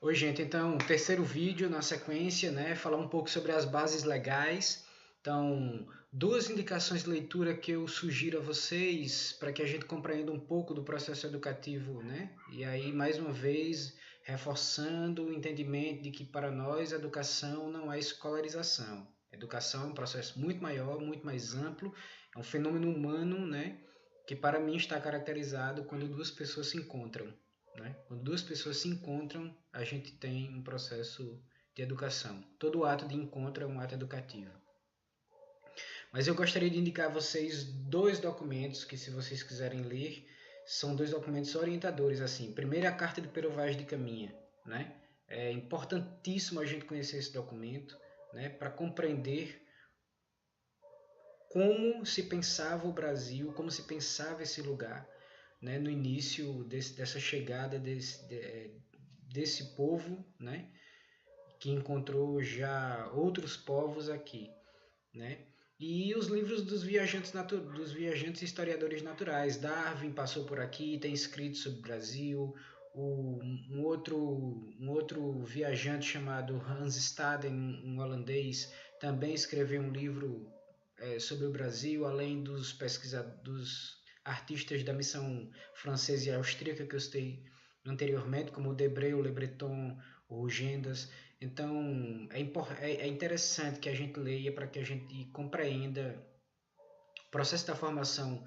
Oi, gente. Então, terceiro vídeo na sequência, né? Falar um pouco sobre as bases legais. Então, duas indicações de leitura que eu sugiro a vocês para que a gente compreenda um pouco do processo educativo, né? E aí, mais uma vez, reforçando o entendimento de que para nós a educação não é escolarização. Educação é um processo muito maior, muito mais amplo, é um fenômeno humano, né? Que para mim está caracterizado quando duas pessoas se encontram, né? Quando duas pessoas se encontram, a gente tem um processo de educação. Todo ato de encontro é um ato educativo. Mas eu gostaria de indicar a vocês dois documentos que, se vocês quiserem ler, são dois documentos orientadores. Assim, primeiro é a Carta de Pero Vaz de Caminha, né? É importantíssimo a gente conhecer esse documento, né, para compreender como se pensava o Brasil, como se pensava esse lugar, né, no início dessa chegada desse povo, né, que encontrou já outros povos aqui, né? E os livros dos viajantes historiadores naturais. Darwin passou por aqui, tem escrito sobre o Brasil. Um outro viajante chamado Hans Staden, um holandês, também escreveu um livro sobre o Brasil, além dos artistas da missão francesa e austríaca que eu citei anteriormente, como o Debré, o Le Breton, o Rugendas. Então, é interessante que a gente leia para que a gente compreenda o processo da formação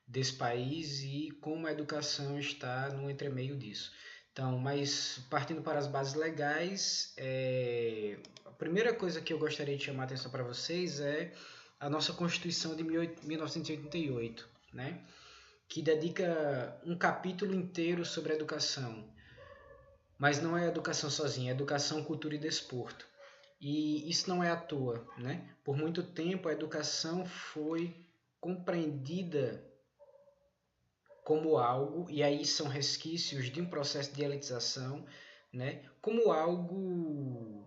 desse país e como a educação está no entremeio disso. Então, mas partindo para as bases legais, a primeira coisa que eu gostaria de chamar a atenção para vocês é a nossa Constituição de 1988, né? Que dedica um capítulo inteiro sobre a educação. Mas não é educação sozinha, é educação, cultura e desporto. E isso não é à toa, né? Por muito tempo a educação foi compreendida como algo, e aí são resquícios de um processo de elitização, né? Como algo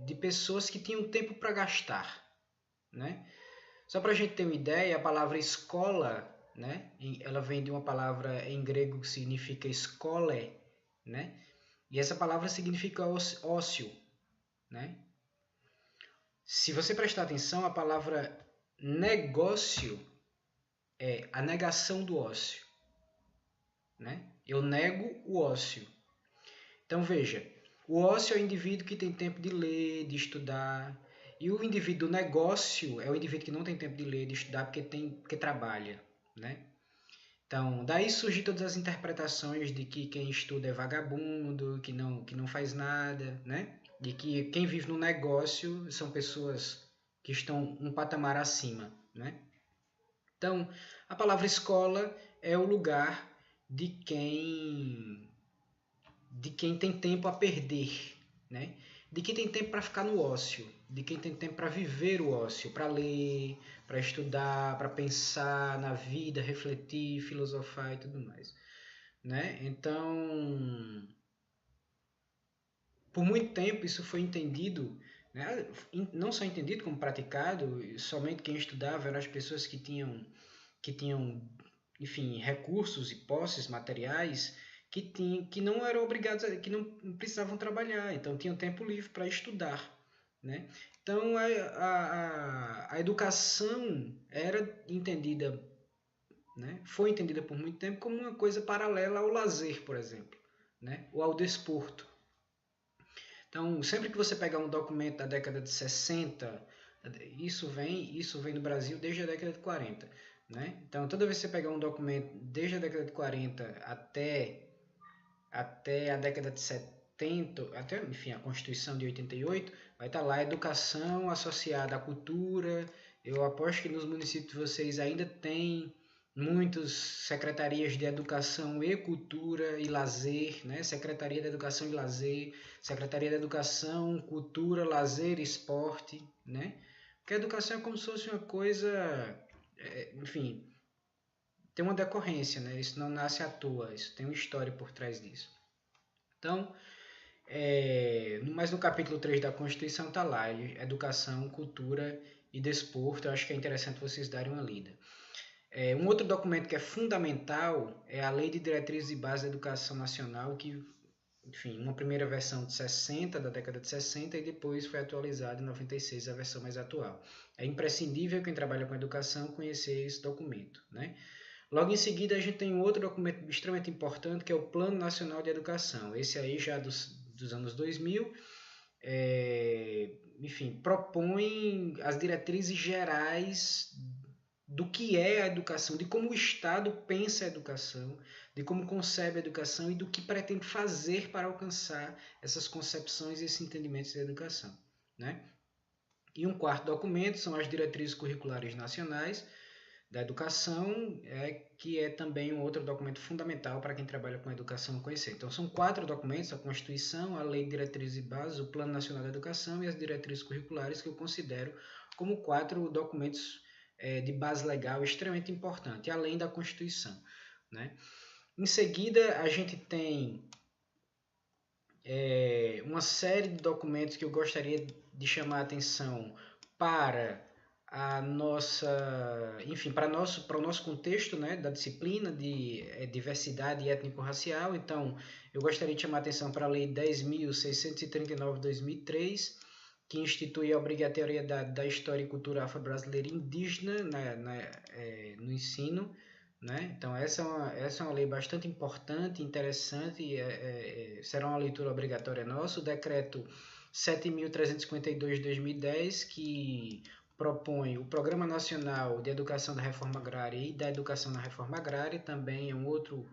de pessoas que tinham tempo para gastar, né? Só para a gente ter uma ideia, a palavra escola, né? Ela vem de uma palavra em grego que significa escole, né? E essa palavra significa ócio, né? Se você prestar atenção, a palavra negócio é a negação do ócio, né? Eu nego o ócio. Então veja, o ócio é o indivíduo que tem tempo de ler, de estudar, e o indivíduo do negócio é o indivíduo que não tem tempo de ler, de estudar porque trabalha, né? Então, daí surgem todas as interpretações de que quem estuda é vagabundo, que não faz nada, né? De que quem vive no negócio são pessoas que estão um patamar acima, né? Então, a palavra escola é o lugar de quem tem tempo a perder, né? De quem tem tempo para ficar no ócio, de quem tem tempo para viver o ócio, para ler, para estudar, para pensar na vida, refletir, filosofar e tudo mais, né? Então, por muito tempo isso foi entendido, né? Não só entendido como praticado, somente quem estudava eram as pessoas que tinham, enfim, recursos e posses materiais que não eram obrigados, que não precisavam trabalhar, então tinham tempo livre para estudar, né? Então a educação era entendida, né? Foi entendida por muito tempo como uma coisa paralela ao lazer, por exemplo, né? Ou ao desporto. Então, sempre que você pegar um documento da década de 60, isso vem no Brasil desde a década de 40, né? Então, toda vez que você pegar um documento desde a década de 40 até a década de 70, até, enfim, a Constituição de 88, vai estar lá educação associada à cultura. Eu aposto que nos municípios de vocês ainda tem muitas secretarias de educação e cultura e lazer, né? Secretaria de Educação e Lazer, Secretaria de Educação, Cultura, Lazer e Esporte, né? Porque a educação é como se fosse uma coisa, enfim, tem uma decorrência, né? Isso não nasce à toa, isso tem uma história por trás disso. Então, mas no capítulo 3 da Constituição está lá, educação, cultura e desporto. Eu acho que é interessante vocês darem uma lida. Um outro documento que é fundamental é a Lei de Diretrizes e Bases da Educação Nacional, que enfim, uma primeira versão de 60, da década de 60, e depois foi atualizada em 96, a versão mais atual. É imprescindível quem trabalha com educação conhecer esse documento, né? Logo em seguida, a gente tem um outro documento extremamente importante, que é o Plano Nacional de Educação. Esse aí já dos anos 2000, enfim, propõe as diretrizes gerais do que é a educação, de como o Estado pensa a educação, de como concebe a educação e do que pretende fazer para alcançar essas concepções e esses entendimentos da educação, né? E um quarto documento são as diretrizes curriculares nacionais da educação, que é também um outro documento fundamental para quem trabalha com educação conhecer. Então, são 4 documentos: a Constituição, a Lei de Diretrizes e Bases, o Plano Nacional da Educação e as diretrizes curriculares, que eu considero como 4 documentos de base legal extremamente importante, além da Constituição, né? Em seguida, a gente tem uma série de documentos que eu gostaria de chamar a atenção para a nossa, enfim, para o nosso contexto, né, da disciplina de diversidade étnico-racial. Então, eu gostaria de chamar a atenção para a Lei 10.639 de 2003, que institui a obrigatoriedade da história e cultura afro-brasileira indígena no ensino, né? Então, essa é uma lei bastante importante, interessante, e será uma leitura obrigatória nossa. O decreto 7.352 de 2010, que propõe o Programa Nacional de Educação da Reforma Agrária e da Educação na Reforma Agrária, também é um outro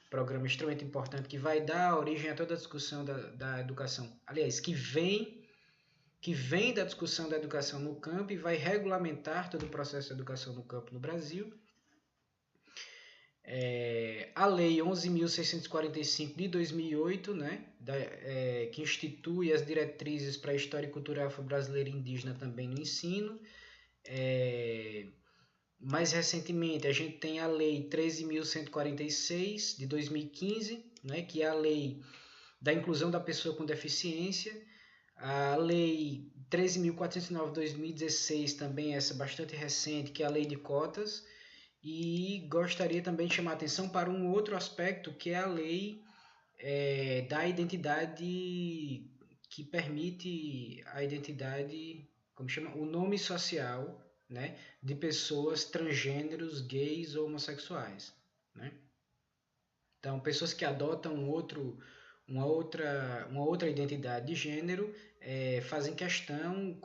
programa extremamente importante que vai dar origem a toda a discussão da educação, aliás, que vem da discussão da educação no campo e vai regulamentar todo o processo de educação no campo no Brasil. A Lei 11.645 de 2008, né, que institui as diretrizes para a história e cultura afro-brasileira e indígena também no ensino. Mais recentemente, a gente tem a Lei 13.146 de 2015, né, que é a lei da inclusão da pessoa com deficiência. A Lei 13.409 de 2016, também essa bastante recente, que é a Lei de Cotas. E gostaria também de chamar a atenção para um outro aspecto, que é a lei da identidade, que permite a identidade, como chama? O nome social, né, de pessoas transgêneros, gays ou homossexuais, né? Então, pessoas que adotam uma outra identidade de gênero fazem questão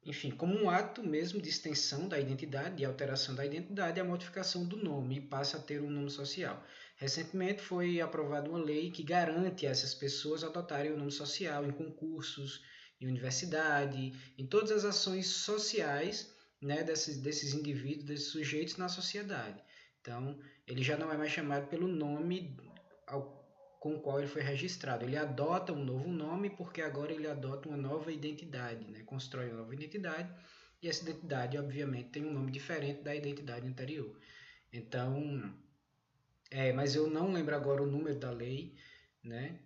enfim, como um ato mesmo de extensão da identidade, de alteração da identidade, a modificação do nome, e passa a ter um nome social. Recentemente foi aprovada uma lei que garante a essas pessoas adotarem o nome social em concursos, em universidade, em todas as ações sociais, né, desses indivíduos, desses sujeitos na sociedade. Então, ele já não é mais chamado pelo nome com o qual ele foi registrado. Ele adota um novo nome porque agora ele adota uma nova identidade, né? Constrói uma nova identidade, e essa identidade, obviamente, tem um nome diferente da identidade anterior. Então, mas eu não lembro agora o número da lei, né?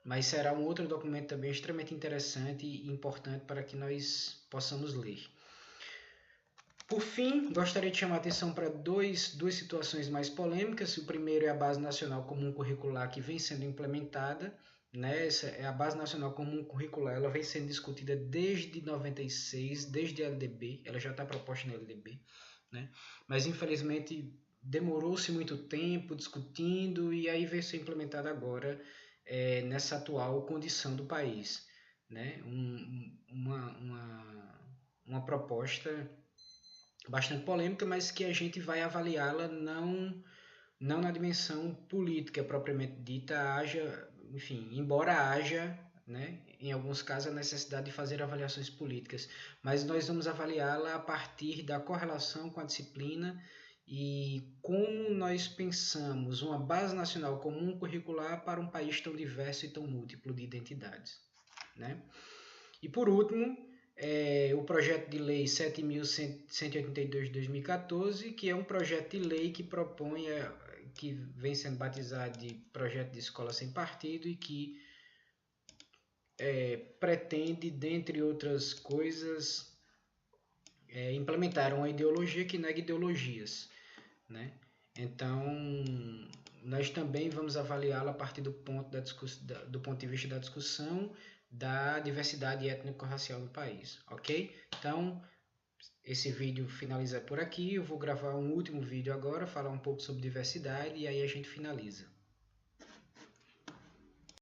Mas será um outro documento também extremamente interessante e importante para que nós possamos ler. Por fim, gostaria de chamar a atenção para duas situações mais polêmicas. O primeiro é a Base Nacional Comum Curricular, que vem sendo implementada, né? Essa é a Base Nacional Comum Curricular, ela vem sendo discutida desde 96, desde a LDB, ela já está proposta na LDB, né? Mas infelizmente demorou-se muito tempo discutindo, e aí veio ser implementada agora nessa atual condição do país, né? Uma proposta bastante polêmica, mas que a gente vai avaliá-la não na dimensão política propriamente dita, enfim, embora haja, né, em alguns casos, a necessidade de fazer avaliações políticas, mas nós vamos avaliá-la a partir da correlação com a disciplina e como nós pensamos uma base nacional comum curricular para um país tão diverso e tão múltiplo de identidades, né? E por último, o projeto de lei 7.182 de 2014, que é um projeto de lei que propõe, que vem sendo batizado de projeto de escola sem partido, e que pretende, dentre outras coisas, implementar uma ideologia que nega ideologias, né? Então, nós também vamos avaliá-la a partir do ponto de vista da discussão da diversidade étnico-racial no país, ok? Então, esse vídeo finaliza por aqui. Eu vou gravar um último vídeo agora, falar um pouco sobre diversidade e aí a gente finaliza.